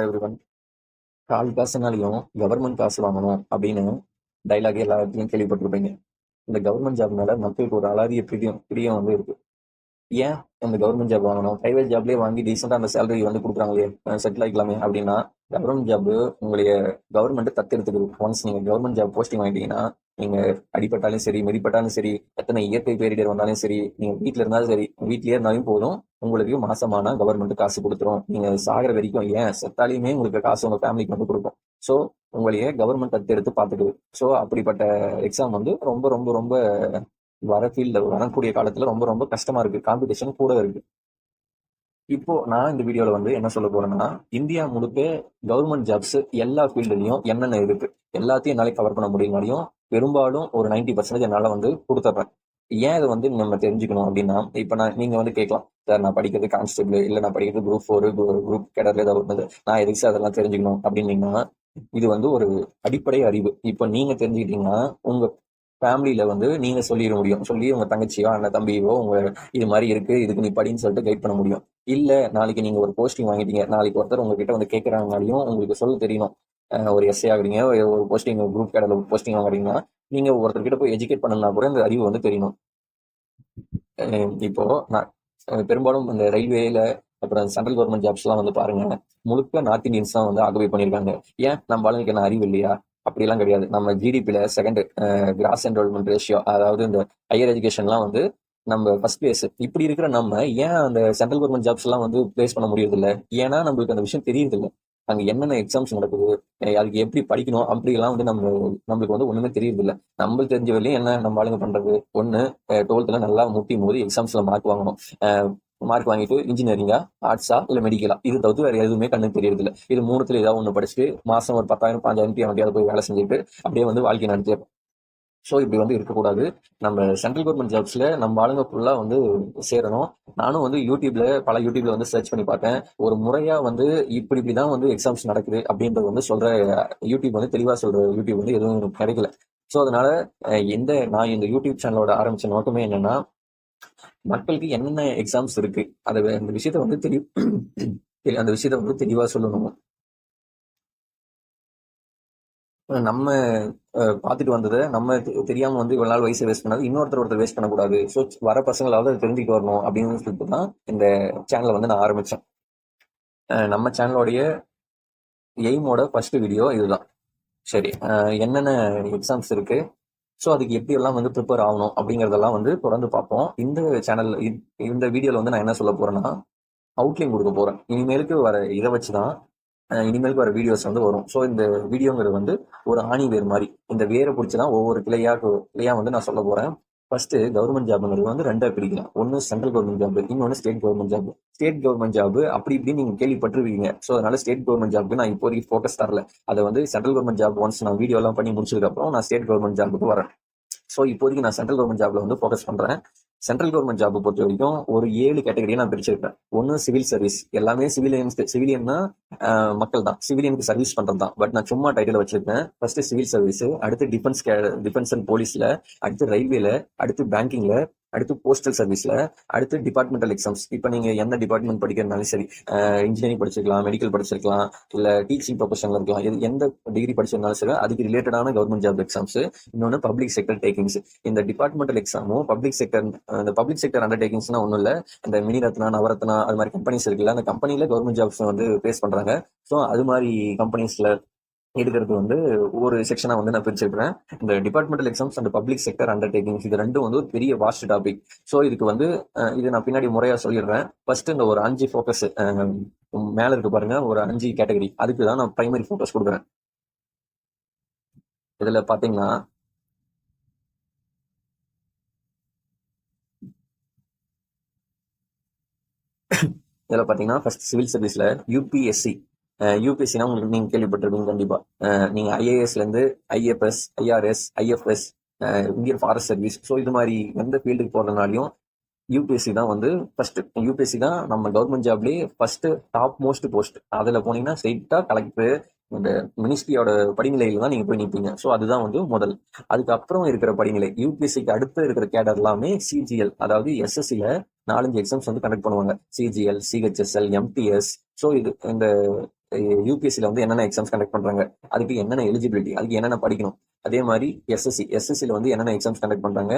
Hello everyone. கால் காசுனாலையும் government காசு வாங்கணும் அப்படின்னு டைலாக் எல்லா இடத்துலையும் கேள்விப்பட்டிருப்பீங்க. இந்த கவர்மெண்ட் ஜாப் மேல மக்களுக்கு ஒரு அலாதிய பிரியம் பிரியம் வந்து இருக்கு. ஏன் அந்த கவர்மெண்ட் ஜாப் வாங்கணும்? பிரைவேட் ஜாப்லேயே வாங்கி டீசெண்டாக அந்த சேலரி வந்து கொடுக்குறாங்களே, செட்டில் ஆகிக்கலாமே அப்படின்னா, கவர்மெண்ட் ஜாப் உங்களுடைய கவர்மெண்ட் தத்தெடுத்துக்குது. ஒன்ஸ் நீங்கள் கவர்மெண்ட் ஜாப் போஸ்டிங் வாங்கிட்டீங்கன்னா, நீங்கள் அடிப்பட்டாலும் சரி, மிதிப்பட்டாலும் சரி, எத்தனை இயற்கை பேரிடர் வந்தாலும் சரி, நீங்கள் வீட்டில் இருந்தாலும் சரி, வீட்லேயே இருந்தாலும் போதும், உங்களுக்கு மாசமான கவர்மெண்ட் காசு கொடுத்துரும். நீங்கள் சாகிற வரைக்கும், ஏன் செத்தாலையுமே உங்களுக்கு காசு உங்கள் ஃபேமிலிக்கு வந்து கொடுக்கும். ஸோ உங்களையே கவர்மெண்ட் தத்தெடுத்து பார்த்துக்குது. ஸோ அப்படிப்பட்ட எக்ஸாம் வந்து ரொம்ப ரொம்ப ரொம்ப வர ஃபீல்ட்ல வரக்கூடிய காலத்துல ரொம்ப ரொம்ப கஷ்டமா இருக்கு. காம்படிஷன் கூட இருக்கு. இப்போ நான் இந்த வீடியோல வந்து என்ன சொல்ல போறேன்னா, இந்தியா முழுக்க கவர்மெண்ட் ஜாப்ஸ் எல்லா ஃபீல்டுலயும் என்னென்ன இருக்கு எல்லாத்தையும் என்னால கவர் பண்ண முடியுமாலையும் பெரும்பாலும் ஒரு 90% என்னால வந்து கொடுத்துட்றேன். ஏன் இதை வந்து நம்ம தெரிஞ்சுக்கணும் அப்படின்னா, இப்ப நீங்க வந்து கேட்கலாம், சார் நான் படிக்கிறது கான்ஸ்டபிள், இல்ல நான் படிக்கிறது குரூப் 4 குரூப் கேடர்ல ஏதாவது ஒன்று, நான் எதுக்கு சார் அதெல்லாம் தெரிஞ்சுக்கணும் அப்படின்னீங்கன்னா, இது வந்து ஒரு அடிப்படை அறிவு. இப்ப நீங்க தெரிஞ்சுக்கிட்டீங்கன்னா உங்க ஃபேமிலியில வந்து நீங்க சொல்லிட முடியும். சொல்லி உங்க தங்கச்சியோ அண்ணன் தம்பியோ உங்க இது மாதிரி இருக்கு, இதுக்கு நீ படின்னு சொல்லிட்டு கைட் பண்ண முடியும். இல்ல நாளைக்கு நீங்க ஒரு போஸ்டிங் வாங்கிட்டீங்க, நாளைக்கு ஒருத்தர் உங்ககிட்ட வந்து கேட்கறாங்கனாலையும் உங்களுக்கு சொல்ல தெரியணும். ஒரு எஸ்ஏ ஆகுறீங்க, ஒரு போஸ்டிங் குரூப் கேடர்ல போஸ்டிங் வாங்குறீங்கன்னா, நீங்க ஒருத்தர்கிட்ட போய் எஜுகேட் பண்ணணும்னா கூட இந்த அறிவு வந்து தெரியணும். இப்போ நான் பெரும்பாலும் இந்த ரயில்வேல அப்புறம் சென்ட்ரல் கவர்மெண்ட் ஜாப்ஸ் எல்லாம் வந்து பாருங்க, முழுக்க நார்த் இந்தியன்ஸ் தான் வந்து ஆக்குபை பண்ணியிருக்காங்க. ஏன் நம்ம ஆளுங்களுக்கு என்ன அறிவு இல்லையா? அப்படிலாம் கிடையாது. நம்ம ஜிடிபியில செகண்ட் கிராஸ் என்ரோல்மெண்ட் ரேஷியோ, அதாவது இந்த ஹையர் எஜுகேஷன்லாம் வந்து நம்ம ஃபர்ஸ்ட் பிளேஸ். இப்படி இருக்கிற நம்ம ஏன் அந்த சென்ட்ரல் கவர்மெண்ட் ஜாப்ஸ் எல்லாம் வந்து பிளேஸ் பண்ண முடியறது இல்லை? ஏன்னா நம்மளுக்கு அந்த விஷயம் தெரியுது இல்லை. அங்க என்னென்ன எக்ஸாம்ஸ் நடக்குது, அதுக்கு எப்படி படிக்கணும், அப்படிலாம் வந்து நம்மளுக்கு வந்து ஒண்ணுமே தெரியுது இல்லை. நம்மளுக்கு தெரிஞ்ச வரையும் என்ன நம்ம ஆளுங்க பண்றது, ஒண்ணு 12th நல்லா முட்டி மோதி எக்ஸாம்ஸ்ல மார்க் வாங்கணும். மார்க் வாங்கிட்டு இன்ஜினியரிங்கா, ஆர்ட்ஸா, இல்ல மெடிக்கலா, இது தவிர்த்து வேற எதுவுமே கண்ணுக்கு தெரியறது இல்லை. இது மூணுத்துல ஏதாவது ஒண்ணு படிச்சுட்டு மாசம் ஒரு 10,000 5,000 எவன்கிட்டயாவது போய் வேலை செஞ்சுட்டு அப்படியே வந்து வாழ்க்கை நடத்திடுறோம். ஸோ இப்படி வந்து இருக்கக்கூடாது. நம்ம சென்ட்ரல் கவர்மெண்ட் ஜாப்ஸ்ல நம்ம ஆளுங்க ஃபுல்லா வந்து சேரணும். நானும் வந்து யூடியூப்ல வந்து சர்ச் பண்ணி பார்த்தேன். ஒரு முறையா வந்து இப்படிதான் வந்து எக்ஸாம்ஸ் நடக்குது அப்படின்றது வந்து சொல்ற யூடியூப் வந்து தெளிவா சொல்ற யூடியூப் வந்து எதுவும் எனக்கு கிடைக்கல. ஸோ அதனால நான் இந்த யூடியூப் சேனலோட ஆரம்பிச்ச நோக்கமே என்னன்னா, மக்களுக்கு என்னென்ன எக்ஸாம்ஸ் இருக்கு அந்த விஷயத்த வந்து அந்த விஷயத்த வந்து தெளிவா சொல்லணும். நம்ம பார்த்துட்டு வந்ததை நம்ம தெரியாம வந்து இவ்வளவு நாள் வயசு வேஸ்ட் பண்ணாது, ஒருத்தர் வேஸ்ட் பண்ணக்கூடாது. ஸோ வர பசங்களாவது அதை தெரிஞ்சுட்டு வரணும் அப்படின்னு சொல்லிட்டு தான் இந்த சேனலை வந்து நான் ஆரம்பிச்சேன். நம்ம சேனலோடைய எய்மோட ஃபர்ஸ்ட் வீடியோ இதுதான். சரி, என்னென்ன எக்ஸாம்ஸ் இருக்கு, ஸோ அதுக்கு எப்படி எல்லாம் வந்து ப்ரிப்பேர் ஆகணும் அப்படிங்கறதெல்லாம் வந்து தொடர்ந்து பார்ப்போம். இந்த வீடியோல வந்து நான் என்ன சொல்ல போறேன்னா, அவுட்லைன் கொடுக்க போறேன். இனிமேலுக்கு வர இதை வச்சுதான் இனிமேலுக்கு வர வீடியோஸ் வந்து வரும். ஸோ இந்த வீடியோங்கிறது வந்து ஒரு ஆணி வேர் மாதிரி. இந்த வேரை பிடிச்சதான் ஒவ்வொரு கிளையா வந்து நான் சொல்ல போறேன். ஃபர்ஸ்ட் கவர்மெண்ட் ஜாப்ங்கிறது வந்து ரெண்டா பிரிக்கலாம். ஒன்னு சென்ட்ரல் கவர்மெண்ட் ஜாப், இன்னொன்னு state government job. State government job அப்படி இப்படி நீங்க கேள்விப்பட்டிருவீங்க. ஸோ அதனால ஸ்டேட் கவர்மெண்ட் ஜாப்க்கு நான் இப்போதைக்கு ஃபோக்கஸ் தரல. அதை வந்து சென்ட்ரல் கவர்மெண்ட் ஜாப் ஒன்ஸ் நான் வீடியோ எல்லாம் பண்ணி முடிச்சதுக்கு அப்புறம் நான் ஸ்டேட் கவர்மெண்ட் ஜாபுக்கு வரேன். ஸோ இப்போதைக்கு நான் சென்ட்ரல் கவர்மெண்ட் ஜாப்ல வந்து ஃபோக்கஸ் பண்றேன். சென்ட்ரல் கவர்மெண்ட் ஜாப் பொறுத்த வரைக்கும் ஒரு 7 கேட்டகரியை நான் பிரிச்சிருக்கேன். ஒன்னு சிவில் சர்வீஸ். எல்லாமே சிவிலியன்னா மக்கள் தான், சிவிலியனுக்கு சர்வீஸ் பண்றது தான். பட் நான் சும்மா டைட்டில் வச்சிருக்கேன். ஃபர்ஸ்ட் சிவில் சர்வீஸ், அடுத்து டிஃபென்ஸ் அண்ட் போலீஸ்ல, அடுத்து ரயில்வேல, அடுத்து பேங்கிங்ல, அடுத்து போஸ்டல் சர்வீஸ்ல, அடுத்து டிபார்ட்மெண்டல் எக்ஸாம்ஸ். இப்ப நீங்க எந்த டிபார்ட்மெண்ட் படிக்கிறதுனாலும் சரி, இன்ஜினியரிங் படிச்சிருக்கலாம், மெடிக்கல் படிச்சிருக்கலாம், இல்ல டீச்சிங் ப்ரொஃபஷன்ல இருக்கலாம், எந்த டிகிரி படிச்சிருந்தாலும் சரி அதுக்கு ரிலேட்டடான கவர்மெண்ட் ஜாப் எக்ஸாம்ஸ். இன்னொன்னு பப்ளிக் செக்டர் டேக்கிங்ஸ். இந்த டிபார்ட்மெண்டல் எக்ஸாமும் இந்த பப்ளிக் செக்டர் அண்டர்டேக்கிங்ஸ்னா ஒன்றும் இல்லை, இந்த மினிரத்னா, நவரத்னா அது மாதிரி கம்பெனிஸ் இருக்குல்ல, அந்த கம்பெனில கவர்மெண்ட் ஜாப்ஸ் வந்து ஃபேஸ் பண்றாங்க. ஸோ அது மாதிரி கம்பெனிஸ்ல எடுக்கிறது வந்து ஒரு செக்ஷனா வந்து நான் பிரிச்சிருக்கிறேன். இந்த departmental exams and public sector undertakings இது ரெண்டும் வந்து ஒரு பெரிய வாஸ்ட் டாபிக். ஸோ இதுக்கு வந்து இது நான் பின்னாடி முறையா சொல்லிடுறேன். ஃபர்ஸ்ட் இந்த ஒரு 5 ஃபோக்கஸ் மேல இருக்கு பாருங்க, ஒரு 5 கேட்டகரி, அதுக்கு தான் நான் பிரைமரி ஃபோக்கஸ் கொடுக்குறேன். இதுல பாத்தீங்கன்னா ஃபர்ஸ்ட் சிவில் சர்வீஸ்ல யூபிஎஸ்சி. யூபிஎஸ்சினா உங்களுக்கு நீங்க கேள்விப்பட்டிருப்பீங்க கண்டிப்பா. நீங்க ஐஏஎஸ்ல இருந்து IFS, IRS, IFS, Indian forest service, so இது மாதிரி எந்த ஃபீல்டுக்கு போறதுனாலையும் யூபிஎஸ்சி தான் வந்து ஃபர்ஸ்ட். யூபிஎஸ்சி தான் நம்ம கவர்மெண்ட் ஜாப்லயே ஃபர்ஸ்ட் டாப் மோஸ்ட் போஸ்ட். அதுல போனீங்கன்னா ஸ்ட்ரெயிட்டா கலெக்டர், இந்த மினிஸ்ட்ரியோட படிநிலையில தான் நீங்க போய் நிற்பீங்க. ஸோ அதுதான் வந்து முதல். அதுக்கப்புறம் இருக்கிற படிநிலை யூபிஎஸ்சிக்கு அடுத்து இருக்கிற கேடர் எல்லாமே சிஜிஎல், அதாவது எஸ்எஸ்சில 4-5 எக்ஸாம்ஸ் வந்து கண்டக்ட் பண்ணுவாங்க. CGL, CHSL, MTS. ஸோ இந்த யூபிஎஸ்சியில் வந்து என்னென்ன எக்ஸாம்ஸ் கண்டக்ட் பண்ணுறாங்க, அதுக்கு என்னென்ன எலிஜிபிலிட்டி, அதுக்கு என்னென்ன படிக்கணும். அதே மாதிரி எஸ்எஸ்சியில் வந்து என்னென்ன எக்ஸாம்ஸ் கண்டக்ட் பண்ணுறாங்க,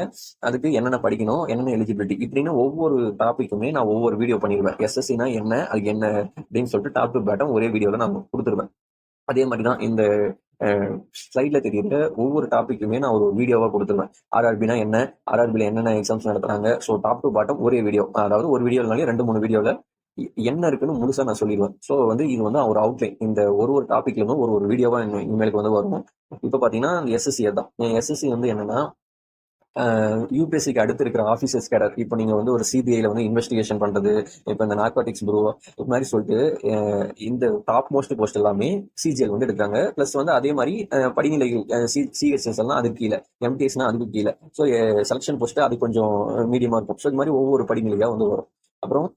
அதுக்கு என்னென்ன படிக்கணும், என்னென்ன எலிஜிபிலிட்டி, இப்படின்னு ஒவ்வொரு டாப்பிக்குமே நான் ஒவ்வொரு வீடியோ பண்ணிடுவேன். எஸ்எஸ்சினா என்ன, அதுக்கு என்ன அப்படின்னு சொல்லிட்டு டாப் டு பேட்டம் ஒரே வீடியோவில் நான் கொடுத்துருவேன். அதே மாதிரி தான் இந்த ஸ்லைட்ல தெரியுற ஒவ்வொரு டாப்பிக்குமே நான் ஒரு வீடியோவா கொடுத்துருவேன். ஆர்ஆர்பினா என்ன, ஆர்ஆர்பில என்னென்ன எக்ஸாம்ஸ் நடத்துறாங்க, ஸோ டாப் டு பாட்டம் ஒரே வீடியோ, அதாவது ஒரு வீடியோனாலே 2-3 வீடியோல என்ன இருக்குன்னு முழுசா நான் சொல்லிடுவேன். ஸோ வந்து இது வந்து ஒரு அவுட்லைன், இந்த ஒரு டாபிக்ல ஒரு வீடியோவா இனிமேலுக்கு வந்து வரும். இப்போ பாத்தீங்கன்னா எஸ்எஸ்சி தான். எஸ்எஸ்சி வந்து என்னன்னா யூபிஎஸ்சிக்கு அடுத்து இருக்கிற ஆஃபீஸர்ஸ் கேடர். இப்போ நீங்க வந்து ஒரு சிபிஐல வந்து இன்வெஸ்டிகேஷன் பண்றது, இப்போ இந்த நார்காட்டிக்ஸ் ப்ரோ இது மாதிரி சொல்லிட்டு இந்த டாப் மோஸ்ட் போஸ்ட் எல்லாமே சிஜிஎல் வந்து எடுக்கிறாங்க. பிளஸ் வந்து அதே மாதிரி படிநிலைகள் சிஹெச்எஸ் எல்லாம் அதுக்கு கீழே, எம்டிஎஸ்னா அதுக்கு கீழே. ஸோ செலக்ஷன் போஸ்ட் அது கொஞ்சம் மீடியமா இருக்கும். ஸோ இது மாதிரி ஒவ்வொரு படிநிலையா வந்து வரும். அப்புறம்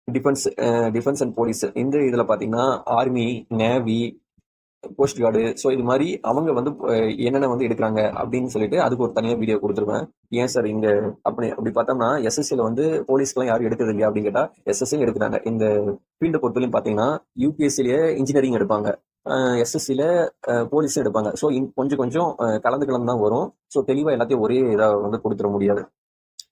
டிஃபென்ஸ் அண்ட் போலீஸ், இந்த இதுல பாத்தீங்கன்னா army, navy, cost card, so இது மாதிரி அவங்க வந்து என்னென்ன வந்து எடுக்கிறாங்க அப்படின்னு சொல்லிட்டு அதுக்கு ஒரு தனியாக வீடியோ கொடுத்துருவேன். ஏன் சார் இங்க அப்படி பார்த்தோம்னா எஸ்எஸ்சியில் வந்து போலீஸ்க்குலாம் யாரும் எடுக்கிறது இல்லையா அப்படின்னு கேட்டால் எஸ்எஸ்சியும் எடுக்கிறாங்க. இந்த ஃபீல்டை பொறுத்தவரையும் பார்த்தீங்கன்னா யூபிஎஸ்சிலேயே இன்ஜினியரிங் எடுப்பாங்க, எஸ்எஸ்சியில் போலீஸும் எடுப்பாங்க. ஸோ கொஞ்சம் கொஞ்சம் கலந்து தான் வரும். ஸோ தெளிவாக எல்லாத்தையும் ஒரே இதாக வந்து கொடுத்துட முடியாது.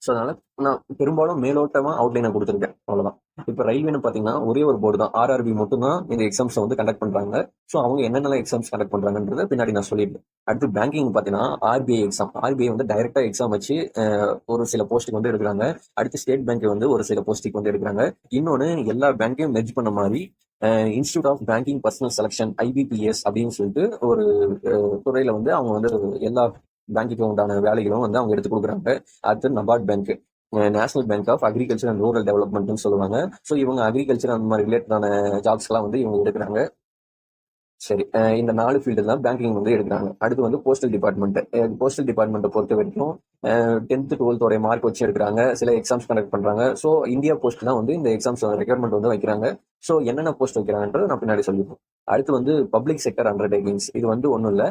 ஸோ அதனால நான் பெரும்பாலும் மேலோட்டமா அவுட்லைனை கொடுத்துருக்கேன், அவ்வளவுதான். இப்போ ரயில்வேன்னு பார்த்தீங்கன்னா ஒரே ஒரு போர்டு தான், ஆர்ஆர்பி மட்டும் தான் இந்த எக்ஸாம்ஸை வந்து கண்டக்ட் பண்றாங்க. ஸோ அவங்க என்னென்ன எக்ஸாம்ஸ் கண்டக்ட் பண்றாங்கன்றத பின்னாடி நான் சொல்லியிருக்கேன். அடுத்து பேங்கிங் பார்த்தீங்கன்னா ஆர்பிஐ எக்ஸாம். ஆர்பிஐ வந்து டைரக்டா எக்ஸாம் வச்சு ஒரு சில போஸ்ட்டுக்கு வந்து எடுக்கிறாங்க. அடுத்து ஸ்டேட் பேங்க் வந்து ஒரு சில போஸ்ட்டுக்கு வந்து எடுக்கிறாங்க. இன்னொன்று எல்லா பேங்க்கையும் மெர்ஜ் பண்ண மாதிரி institute of banking personnel selection IBPS அப்படின்னு சொல்லிட்டு ஒரு துறையில வந்து அவங்க வந்து எல்லா பேங்க்குக்கு உண்டான வேலைகளும் வந்து அவங்க எடுத்து கொடுக்குறாங்க. அடுத்து NABARD bank, national bank of agriculture and rural டெவலப்மெண்ட்னு சொல்லுவாங்க. ஸோ இவங்க அக்ரிகல்ச்சர் அந்த மாதிரி ரிலேட்டடான ஜாப்ஸ்லாம் வந்து இவங்க எடுக்கிறாங்க. சரி, இந்த 4 ஃபீல்டு தான் பேங்கிங் வந்து எடுக்கிறாங்க. அடுத்து வந்து போஸ்டல் டிபார்ட்மெண்ட். போஸ்டல் டிபார்ட்மெண்ட்டை பொறுத்த வரைக்கும் 10th 12th மார்க் வச்சு எடுக்கிறாங்க, சில எக்ஸாம்ஸ் கண்டக்ட் பண்றாங்க. ஸோ இந்தியா போஸ்ட் தான் வந்து இந்த எக்ஸாம்ஸ் ரெக்யர்மெண்ட் வந்து வைக்கிறாங்க. ஸோ என்னென்ன போஸ்ட் வைக்கிறாங்கன்றது நான் பின்னாடி சொல்லிப்போம். அடுத்து வந்து பப்ளிக் செக்டர் அண்டர்டேக்கிங்ஸ். இது வந்து ஒன்றும் இல்லை,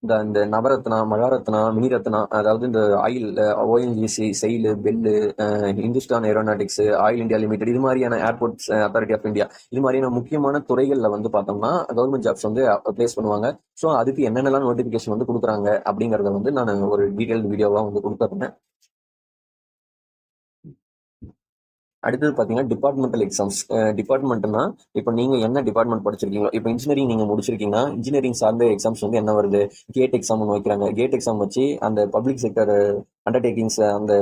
இந்த நவரத்னா, மகாரத்னா, மினிரத்னா, அதாவது இந்த oil, ONGC, SAIL, BHEL, Hindustan aeronautics, oil India limited, இது மாதிரியான ஏர்போர்ட்ஸ் அத்தாரிட்டி ஆஃப் இந்தியா, இது மாதிரியான முக்கியமான துறைகள்ல வந்து பார்த்தோம்னா கவர்மெண்ட் ஜாப்ஸ் வந்து பிளேஸ் பண்ணுவாங்க. ஸோ அதுக்கு என்னென்னலாம் நோட்டிபிகேஷன் வந்து கொடுக்குறாங்க அப்படிங்கறத வந்து நான் ஒரு டீடைல்டு வீடியோவா வந்து கொடுத்துருந்தேன். அடுத்தது பார்த்தீங்கன்னா டிபார்ட்மெண்டல் எக்ஸாம்ஸ். டிபார்ட்மெண்ட்னா இப்போ நீங்க என்ன டிபார்ட்மெண்ட் படிச்சிருக்கீங்களோ, இப்போ இன்ஜினியரிங் நீங்க முடிச்சிருக்கீங்கன்னா இன்ஜினியரிங் சார்ந்த எக்ஸாம்ஸ் வந்து என்ன வருது, கேட் எக்ஸாம் ஒன்று வைக்கிறாங்க. கேட் எக்ஸாம் வச்சு அந்த பப்ளிக் செக்டர் அண்டர்டேக்கிங்ஸ் அந்த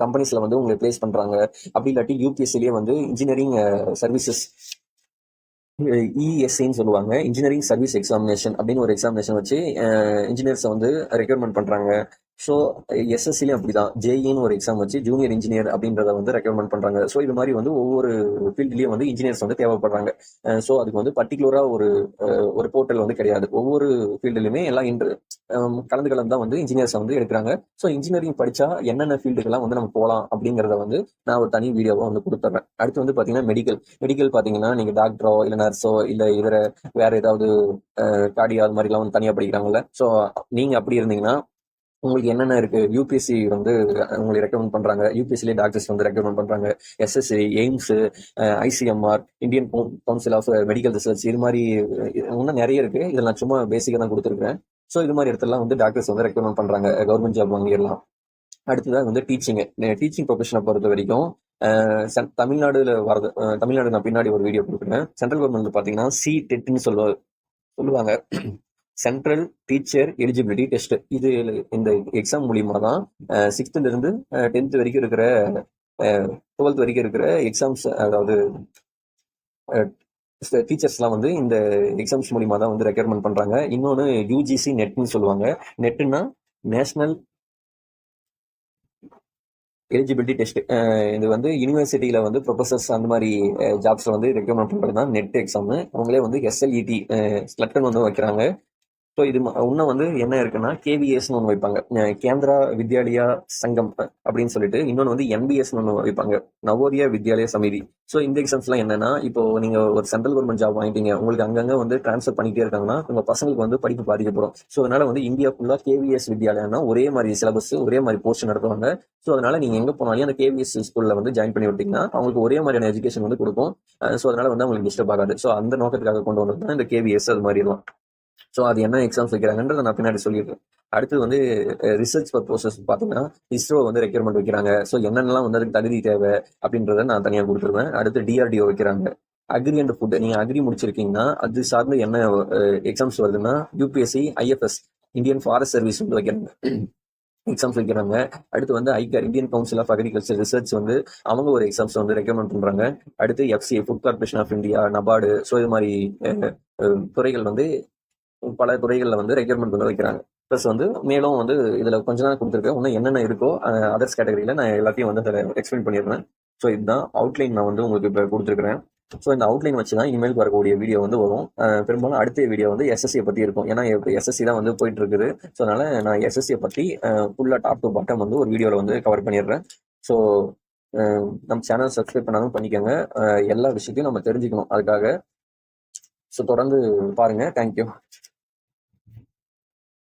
கம்பெனிஸ்ல வந்து உங்களை பிளேஸ் பண்றாங்க. அப்படி இல்லாட்டி யூபிஎஸ்சிலேயே வந்து இன்ஜினியரிங் சர்வீசஸ், இஎஸ்சின்னு சொல்லுவாங்க, இன்ஜினியரிங் சர்வீஸ் எக்ஸாமினேஷன் அப்படின்னு ஒரு எக்ஸாமினேஷன் வச்சு இன்ஜினியர்ஸை வந்து ரெக்ரூட்மெண்ட் பண்றாங்க. ஸோ எஸ்எஸ்சிலையும் அப்படிதான் ஜேஇன்னு ஒரு எக்ஸாம் வச்சு ஜூனியர் இன்ஜினியர் அப்படின்றத வந்து ரெக்கமெண்ட் பண்றாங்க. ஸோ இது மாதிரி வந்து ஒவ்வொரு ஃபீல்ட்லயும் வந்து இன்ஜினியர்ஸ் வந்து தேவைப்படுறாங்க. ஸோ அதுக்கு வந்து பர்டிகுலரா ஒரு போர்ட்டல் வந்து கிடையாது. ஒவ்வொரு ஃபீல்டுலையுமே எல்லாம் கலந்து தான் வந்து இன்ஜினியர்ஸ் வந்து எடுக்கிறாங்க. ஸோ இன்ஜினியரிங் படிச்சா என்னென்ன ஃபீல்டுக்கெல்லாம் வந்து நம்ம போகலாம் அப்படிங்கிறத வந்து நான் ஒரு தனி வீடியோவா வந்து கொடுத்துட்றேன். அடுத்து வந்து பாத்தீங்கன்னா மெடிக்கல் பாத்தீங்கன்னா நீங்க டாக்டரோ இல்ல நர்ஸோ இல்ல இதர வேற ஏதாவது கார்டியோ அது மாதிரிலாம் வந்து தனியா படிக்கிறாங்கல்ல. ஸோ நீங்க அப்படி இருந்தீங்கன்னா உங்களுக்கு என்னென்ன இருக்கு, யூபிஎஸ்சி வந்து உங்களுக்கு ரெக்கமெண்ட் பண்றாங்க, யூபிஎஸ்சிலே டாக்டர்ஸ் வந்து ரெக்கமெண்ட் பண்றாங்க, SSC, AIIMS, ICMR, Indian council of medical research, இது மாதிரி இன்னும் நிறைய இருக்கு. இதில் நான் சும்மா பேசிக்காக தான் கொடுத்துருக்கேன். ஸோ இது மாதிரி இடத்துலலாம் வந்து டாக்டர்ஸ் வந்து ரெக்கமெண்ட் பண்றாங்க, கவர்மெண்ட் ஜாப் வாங்கிடலாம். அடுத்ததான் வந்து டீச்சிங் ப்ரொஃபஷனை பொறுத்த வரைக்கும் தமிழ்நாடுல வரது, தமிழ்நாடு நான் பின்னாடி ஒரு வீடியோ கொடுக்குறேன். சென்ட்ரல் கவர்மெண்ட் பாத்தீங்கன்னா CTETன்னு சொல்லுவாங்க, சென்ட்ரல் டீச்சர் எலிஜிபிலிட்டி டெஸ்ட். இது இந்த எக்ஸாம் மூலியமா தான் 6th இருந்து 10th வரைக்கும் இருக்கிற 12th வரைக்கும் இருக்கிற எக்ஸாம்ஸ், அதாவது டீச்சர்ஸ்லாம் வந்து இந்த எக்ஸாம்ஸ் மூலியமா தான் வந்து ரெக்யர்மெண்ட் பண்றாங்க. இன்னொன்று யூஜிசி நெட்னு சொல்லுவாங்க. நெட்னா நேஷனல் எலிஜிபிலிட்டி டெஸ்ட். இது வந்து யூனிவர்சிட்டியில வந்து ப்ரொஃபசர்ஸ் அந்த மாதிரி ஜாப்ஸ்ல வந்து ரெக்கமெண்ட் பண்றது தான் நெட் எக்ஸாம். அவங்களே வந்து SLET ஸ்லட்டன் வந்து வைக்கிறாங்க. ஸோ இது இன்னும் வந்து என்ன இருக்குன்னா கேவிஎஸ்னு ஒன்று வைப்பாங்க, கேந்திரா வித்யாலயா சங்கம் அப்படின்னு சொல்லிட்டு. இன்னொன்று வந்து என்பிஎஸ்னு ஒன்று வைப்பாங்க, நவோதயா வித்யாலயா சமிதி. ஸோ இந்த எக்ஸாம்ஸ்லாம் என்னன்னா, இப்போ நீங்க ஒரு சென்ட்ரல் கவர்மெண்ட் ஜாப் வாங்கிட்டீங்க, உங்களுக்கு அங்கங்க வந்து ட்ரான்ஸ்ஃபர் பண்ணிட்டே இருக்காங்கன்னா உங்க பசங்களுக்கு வந்து படிப்பு பாதிக்கப்படும். ஸோ அதனால வந்து இந்தியா ஃபுல்லா கேவிஎஸ் வித்யாலயானா ஒரே மாதிரி சிலபஸ், ஒரே மாதிரி போர்ஷன் நடத்துவாங்க. ஸோ அதனால நீங்க எங்க போனாலும் அந்த கேவிஎஸ் ஸ்கூல்ல வந்து ஜாயின் பண்ணி விட்டீங்கன்னா அவங்களுக்கு ஒரே மாதிரியான எஜுகேஷன் வந்து கொடுக்கும். ஸோ அதனால வந்து அவங்களுக்கு டிஸ்டர்ப் ஆகாது. ஸோ அந்த நோக்கத்துக்காக கொண்டு வந்தது தான் இந்த கேவிஎஸ் அது மாதிரி எல்லாம். ஸோ அது என்ன எக்ஸாம்ஸ் வைக்கிறாங்கன்றத நான் பின்னாடி சொல்லிடுறேன். அடுத்து வந்து ரிசர்ச் பர்பஸஸ் பார்த்தீங்கன்னா இஸ்ரோ வந்து ரெக்யர்மெண்ட் வைக்கிறாங்க. ஸோ என்னென்னலாம் வந்து அதுக்கு தகுதி தேவை அப்படின்றத நான் தனியாக கொடுத்துருவேன். அடுத்து டிஆர்டிஓ வைக்கிறாங்க. அக்ரி அண்ட் ஃபுட், நீங்க அக்ரி முடிச்சிருக்கீங்கன்னா அது சார்ந்து என்ன எக்ஸாம்ஸ் வருதுன்னா UPSC, IFS, Indian forest service வந்து வைக்கிறாங்க, எக்ஸாம்ஸ் வைக்கிறாங்க. அடுத்து வந்து ICAR, Indian council of agriculture research வந்து அவங்க ஒரு எக்ஸாம்ஸ் வந்து ரெக்கமெண்ட் பண்றாங்க. அடுத்து FCI, food corporation of India, NABARD, so இது மாதிரி துறைகள் வந்து பல துறைகளில் வந்து ரெக்யர்மெண்ட் வந்து வைக்கிறாங்க. ப்ளஸ் வந்து மேலும் வந்து இதில் கொஞ்ச நாள் கொடுத்துருக்கேன், இன்னும் என்னென்ன இருக்கோ அதர்ஸ் கேட்டகரியில் நான் எல்லாத்தையும் வந்து அதில் எக்ஸ்பிளைன் பண்ணிடுறேன். ஸோ இதுதான் அவுட்லைன் நான் வந்து உங்களுக்கு இப்போ கொடுத்துருக்கிறேன். ஸோ இந்த அவுட்லைன் வச்சு தான் இனிமேல் வரக்கூடிய வீடியோ வந்து வரும். பெரும்பாலும் அடுத்த வீடியோ வந்து எஸ்எஸ்சியை பற்றி இருக்கும். ஏன்னா எஸ்எஸ்சி தான் வந்து போயிட்டு இருக்குது. ஸோ அதனால நான் எஸ்எஸ்சியை பற்றி ஃபுல்லாக டாப் டு பாட்டம் வந்து ஒரு வீடியோவில் வந்து கவர் பண்ணிடுறேன். ஸோ நம்ம சேனல் சப்ஸ்கிரைப் பண்ணாலும் பண்ணிக்கோங்க. எல்லா விஷயத்தையும் நம்ம தெரிஞ்சுக்கணும் அதுக்காக. ஸோ தொடர்ந்து பாருங்கள். தேங்க்யூ.